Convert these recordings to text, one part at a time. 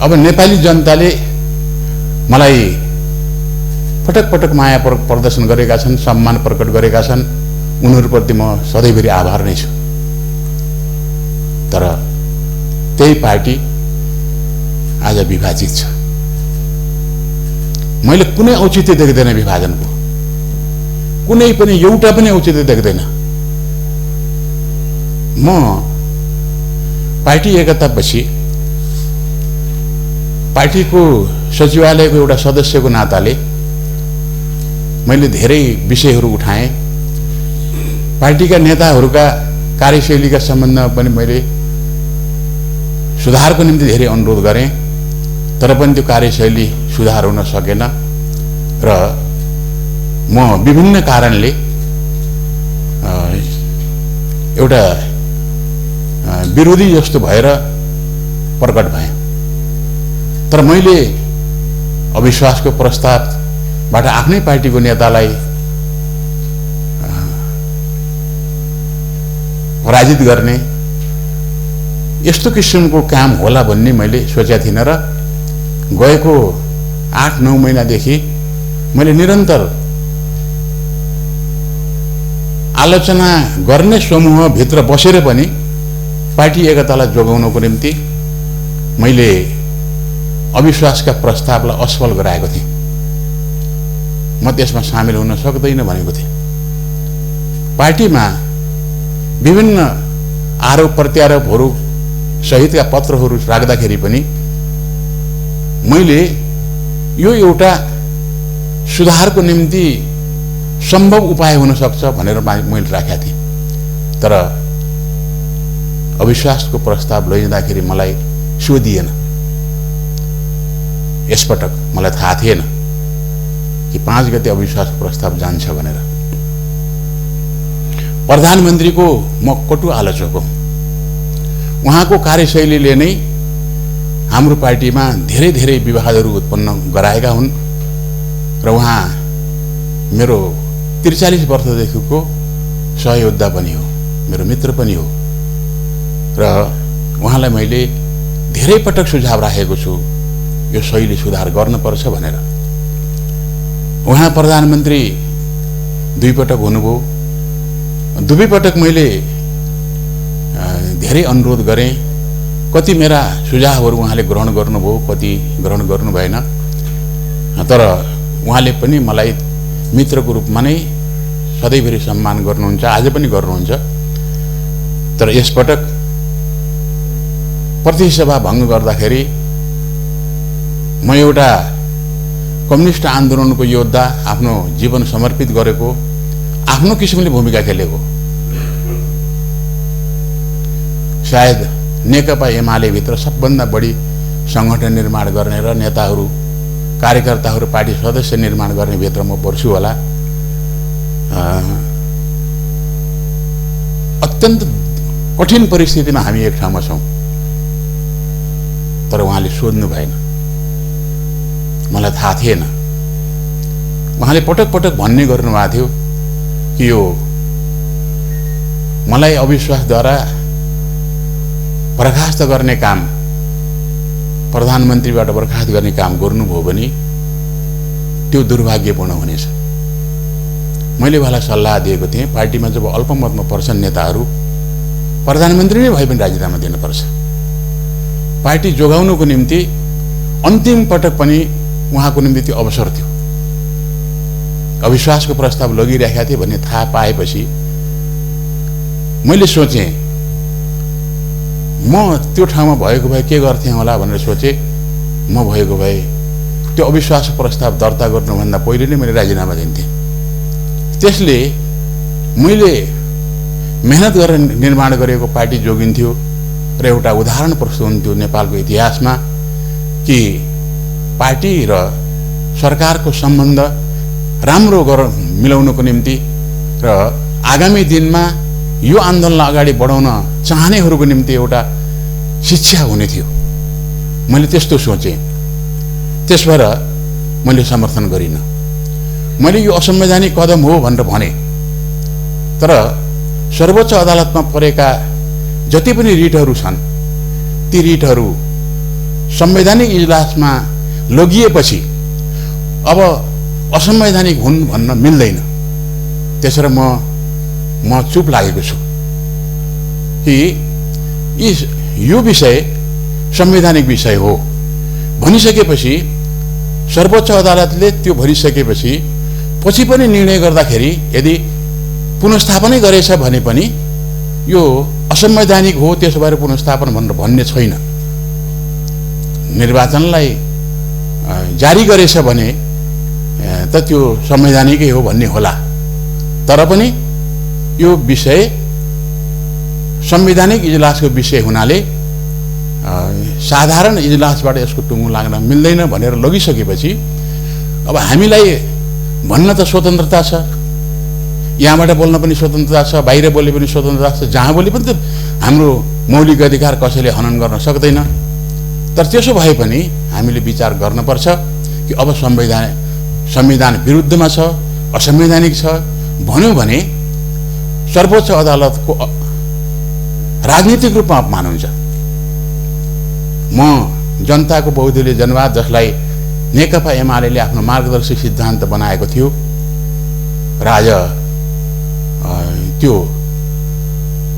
अब नेपाली जनताले मलाई पटक पटक माया प्रदर्शन गरेका छन्, सम्मान प्रकट गरेका छन्। उनीहरूप्रति म सधैँभरि आभार नै छु। तर त्यही पार्टी आज विभाजित छ। मैले कुनै औचित्य देख्दैन विभाजनको, कुनै पनि एउटा पनि औचित्य देख्दैन। म पार्टी एकतापछि पार्टीको सचिवालयको एउटा सदस्यको नाताले मैले धेरै विषयहरू उठाएँ। पार्टीका नेताहरूका कार्यशैलीका सम्बन्धमा पनि मैले सुधारको निम्ति धेरै अनुरोध गरेँ, तर पनि त्यो कार्यशैली सुधार हुन सकेन र म विभिन्न कारणले एउटा विरोधी जस्तो भएर प्रकट भएँ। तर मैले अविश्वासको प्रस्तावबाट आफ्नै पार्टीको नेतालाई पराजित गर्ने यस्तो किसिमको काम होला भन्ने मैले सोचेको थिइनँ र गएको 8-9 महिनादेखि मैले निरन्तर आलोचना गर्ने समूहभित्र बसेर पनि पार्टी एकतालाई जोगाउनको निम्ति मैले अविश्वासका प्रस्तावलाई असफल गराएको थिएँ। म त्यसमा सामेल हुन सक्दैन भनेको थिएँ। पार्टीमा विभिन्न आरोप प्रत्यारोपहरू सहितका पत्रहरू राख्दाखेरि पनि मैले यो एउटा सुधारको निम्ति सम्भव उपाय हुन सक्छ भनेर मैले राखेका थिएँ। तर अविश्वासको प्रस्ताव लैजाँदाखेरि मलाई सोधिएन। यसपटक मलाई थाहा थिएन कि 5 गते अविश्वासको प्रस्ताव जान्छ भनेर। प्रधानमन्त्रीको म कटु आलोचक हो। उहाँको कार्यशैलीले नै हाम्रो पार्टीमा धेरै धेरै विवादहरू उत्पन्न गराएका हुन् र उहाँ मेरो 43 वर्षदेखिको सहयोद्धा पनि हो, मेरो मित्र पनि हो र उहाँलाई मैले धेरै पटक सुझाव राखेको छु यो शैली सुधार गर्नुपर्छ भनेर। उहाँ प्रधानमन्त्री 2 पटक हुनुभयो। 2 पटक मैले धेरै अनुरोध गरेँ। कति मेरा सुझावहरू उहाँले ग्रहण गर्नुभयो, कति ग्रहण गर्नु भएन। तर उहाँले पनि मलाई मित्रको रूपमा नै सधैँभरि सम्मान गर्नुहुन्छ, आज पनि गर्नुहुन्छ। तर यसपटक प्रतिसभा भङ्ग गर्दाखेरि म एउटा कम्युनिस्ट आन्दोलनको योद्धा, आफ्नो जीवन समर्पित गरेको, आफ्नो किसिमले भूमिका खेलेको, सायद नेकपा एमाले भित्र सबभन्दा बढी संगठन निर्माण गर्ने र नेताहरू, कार्यकर्ताहरू, पार्टी सदस्य निर्माण गर्ने भित्र म पर्छु होला। अत्यन्त कठिन परिस्थितिमा हामी एक ठाउँमा छौँ। तर उहाँले सोध्नु भएन, मलाई थाहा थिएन। उहाँले पटक पटक भन्ने गर्नुभएको थियो कि यो मलाई अविश्वासद्वारा बर्खास्त गर्ने काम, प्रधानमन्त्रीबाट बर्खास्त गर्ने काम गर्नुभयो भने त्यो दुर्भाग्यपूर्ण हुनेछ। मैले उहाँलाई सल्लाह दिएको थिएँ, पार्टीमा जब अल्पमतमा पर्छन् नेताहरू, प्रधानमन्त्री नै भए पनि राजीनामा दिनुपर्छ। पार्टी जोगाउनुको निम्ति अन्तिम पटक पनि उहाँको निम्ति त्यो अवसर थियो। अविश्वासको प्रस्ताव लगिरहेका थिए भन्ने थाहा पाएपछि मैले सोचेँ म त्यो ठाउँमा भएको भए के गर्थेँ होला भनेर सोचेँ। म भएको भए त्यो अविश्वास प्रस्ताव दर्ता गर्नुभन्दा पहिले नै मैले राजीनामा दिन्थेँ। त्यसले मैले मेहनत गरेर निर्माण गरेको पार्टी जोगिन्थ्यो र एउटा उदाहरण प्रस्तुत हुन्थ्यो नेपालको इतिहासमा कि पार्टी र सरकारको सम्बन्ध राम्रो मिलाउनको निम्ति र आगामी दिनमा यो आन्दोलनलाई अगाडि बढाउन चाहनेहरूको निम्ति एउटा शिक्षा हुने थियो। मैले त्यस्तो सोचेँ। त्यसबाट मैले समर्थन गरिनँ। मैले यो असंवैधानिक कदम हो भनेर भने। तर सर्वोच्च अदालतमा परेका जति पनि रिटहरू छन् ती रिटहरू संवैधानिक इजलासमा लगिएपछि अब असंवैधानिक हुन् भन्न मिल्दैन। त्यसैले म चुप लागेको छु कि यो विषय संवैधानिक विषय हो भनिसकेपछि सर्वोच्च अदालतले त्यो भनिसकेपछि पछि पनि निर्णय गर्दाखेरि यदि पुनर्स्थापनै गरेछ भने पनि यो असंवैधानिक हो, त्यसो भएर पुनर्स्थापन भनेर भन्ने छैन। निर्वाचनलाई जारी गरेछ भने त त्यो संवैधानिकै हो भन्ने होला, तर पनि यो विषय संवैधानिक इजलासको विषय हुनाले साधारण इजलासबाट यसको टुङ्गो लाग्न मिल्दैन भनेर लगिसकेपछि अब हामीलाई भन्न त स्वतन्त्रता छ, यहाँबाट बोल्न पनि स्वतन्त्रता छ, बाहिर बोले पनि स्वतन्त्रता छ, जहाँ बोले पनि त हाम्रो मौलिक अधिकार कसैले हनन गर्न सक्दैन। तर त्यसो भए पनि हामीले विचार गर्नुपर्छ कि अब संविधान विरुद्धमा छ, असंवैधानिक छ भन्यो भने सर्वोच्च अदालतको राजनीतिक रूपमा अपमान हुन्छ। म जनताको बहुदलीय जनवाद, जसलाई नेकपा एमाले आफ्नो मार्गदर्शी सिद्धान्त बनाएको थियो र आज त्यो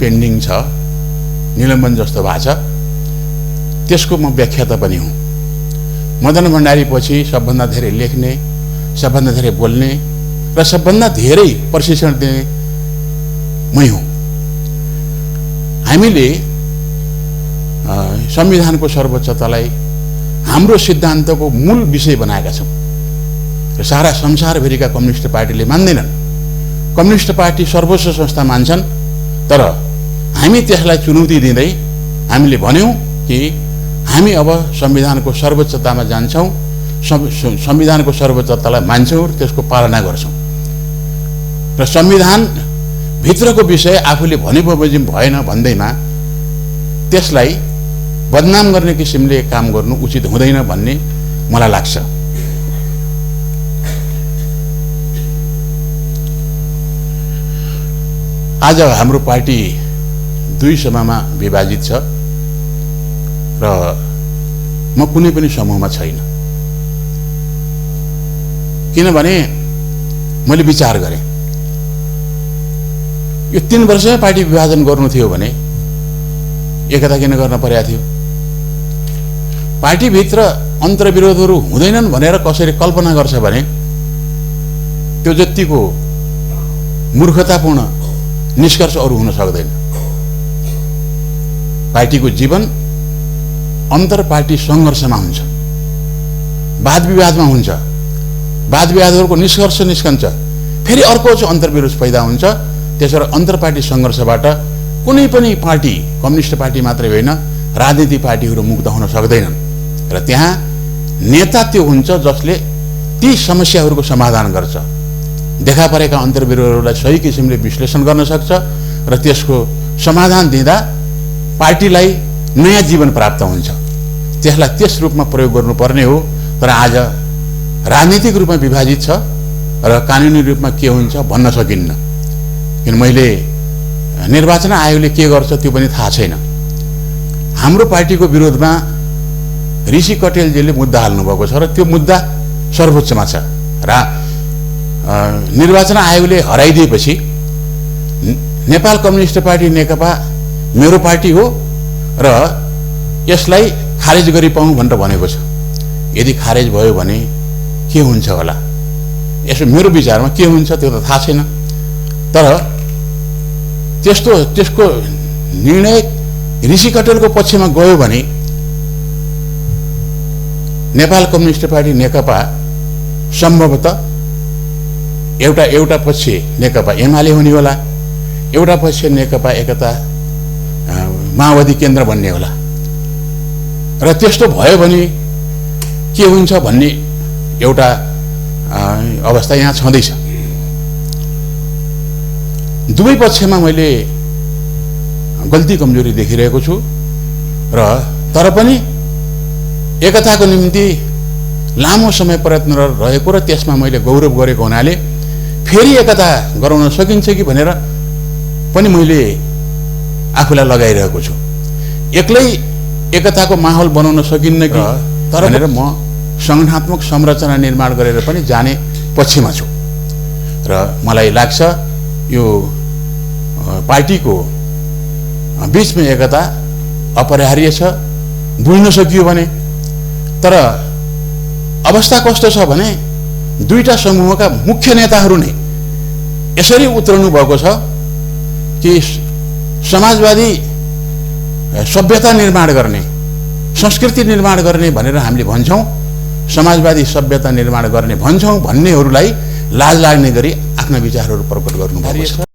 पेन्डिङ छ, निलम्बन जस्तो भएको छ, त्यसको म व्याख्याता पनि हुँ। मदन भण्डारी पछि सबभन्दा धेरै लेख्ने, सबभन्दा धेरै बोल्ने र सबभन्दा धेरै प्रशिक्षण दिने मै हुँ। हामीले संविधानको सर्वोच्चतालाई हाम्रो सिद्धान्तको मूल विषय बनाएका छौँ र सारा संसारभरिका कम्युनिस्ट पार्टीले मान्दैनन्। कम्युनिस्ट पार्टी सर्वोच्च संस्था मान्छन्, तर हामी त्यसलाई चुनौती दिँदै हामीले भन्यौँ कि हामी अब संविधानको सर्वोच्चतामा जान्छौँ, संविधानको सर्वोच्चतालाई मान्छौँ र त्यसको पालना गर्छौँ र संविधान भित्रको विषय आफूले भने बमोजिम भएन भन्दैमा त्यसलाई बदनाम गर्ने किसिमले काम गर्नु उचित हुँदैन भन्ने मलाई लाग्छ। आज हाम्रो पार्टी दुई समूहमा विभाजित छ र म कुनै पनि समूहमा छैन, किनभने मैले विचार गरेँ यो 3 वर्षमै पार्टी विभाजन गर्नु थियो भने एकता किन गर्न पर्या थियो। पार्टीभित्र अन्तर्विरोधहरू हुँदैनन् भनेर कसैले कल्पना गर्छ भने त्यो जतिको मूर्खतापूर्ण निष्कर्ष अरू हुन सक्दैन। पार्टीको जीवन अन्तर पार्टी सङ्घर्षमा हुन्छ, वाद विवादमा हुन्छ, वाद विवादहरूको निष्कर्ष निस्कन्छ, फेरि अर्को चाहिँ अन्तर्विरोध पैदा हुन्छ। त्यसरी अन्तर पार्टी सङ्घर्षबाट कुनै पनि पार्टी, कम्युनिस्ट पार्टी मात्रै होइन, राजनीतिक पार्टीहरू मुक्त हुन सक्दैनन् र त्यहाँ नेता त्यो हुन्छ जसले ती समस्याहरूको समाधान गर्छ, देखा परेका अन्तर्विरोधहरूलाई सही किसिमले विश्लेषण गर्न सक्छ र त्यसको समाधान दिँदा पार्टीलाई नयाँ जीवन प्राप्त हुन्छ। त्यसलाई त्यस रूपमा प्रयोग गर्नुपर्ने हो। तर आज राजनीतिक रूपमा विभाजित छ र कानुनी रूपमा के हुन्छ भन्न सकिन्न, किन मैले निर्वाचन आयोगले के गर्छ त्यो पनि थाहा छैन। हाम्रो पार्टीको विरोधमा ऋषि कटेलजीले मुद्दा हाल्नुभएको छ र त्यो मुद्दा सर्वोच्चमा छ र निर्वाचन आयोगले हराइदिएपछि नेपाल कम्युनिस्ट पार्टी नेकपा मेरो पार्टी हो र यसलाई खारेज गरिपाउँ भनेर भनेको छ। यदि खारेज भयो भने के हुन्छ होला, यसो मेरो विचारमा के हुन्छ त्यो त थाहा छैन। तर त्यसको निर्णय ऋषि कटेलको पक्षमा गयो भने नेपाल कम्युनिस्ट पार्टी नेकपा सम्भवतः एउटा पक्ष नेकपा एमाले हुने होला, एउटा पक्ष नेकपा एकता माओवादी केन्द्र भन्ने होला र त्यस्तो भयो भने के हुन्छ भन्ने एउटा अवस्था यहाँ छँदैछ। दुवै पक्षमा मैले गल्ती कमजोरी देखिरहेको छु र तर पनि एकताको निम्ति लामो समय प्रयत्न रहेको र त्यसमा मैले गौरव गरेको हुनाले फेरि एकता गराउन सकिन्छ कि भनेर पनि मैले आफूलाई लगाइरहेको छु। एक्लै एकताको माहौल बनाउन सकिन्न कि भनेर म संगठनात्मक संरचना निर्माण गरेर पनि जाने पक्षमा छु र मलाई लाग्छ यो पार्टीको बीचमा एकता अपरिहार्य छ बुझ्न सकियो भने। तर अवस्था कस्तो छ भने दुईटा समूहका मुख्य नेताहरू नै यसरी उत्रनु भएको छ कि समाजवादी सभ्यता निर्माण गर्ने, संस्कृति निर्माण गर्ने भनेर हामीले भन्छौं, समाजवादी सभ्यता निर्माण गर्ने भन्छौं भन्नेहरूलाई लाज लाग्ने गरी आफ्ना विचारहरू प्रकट गर्नुभएको छ।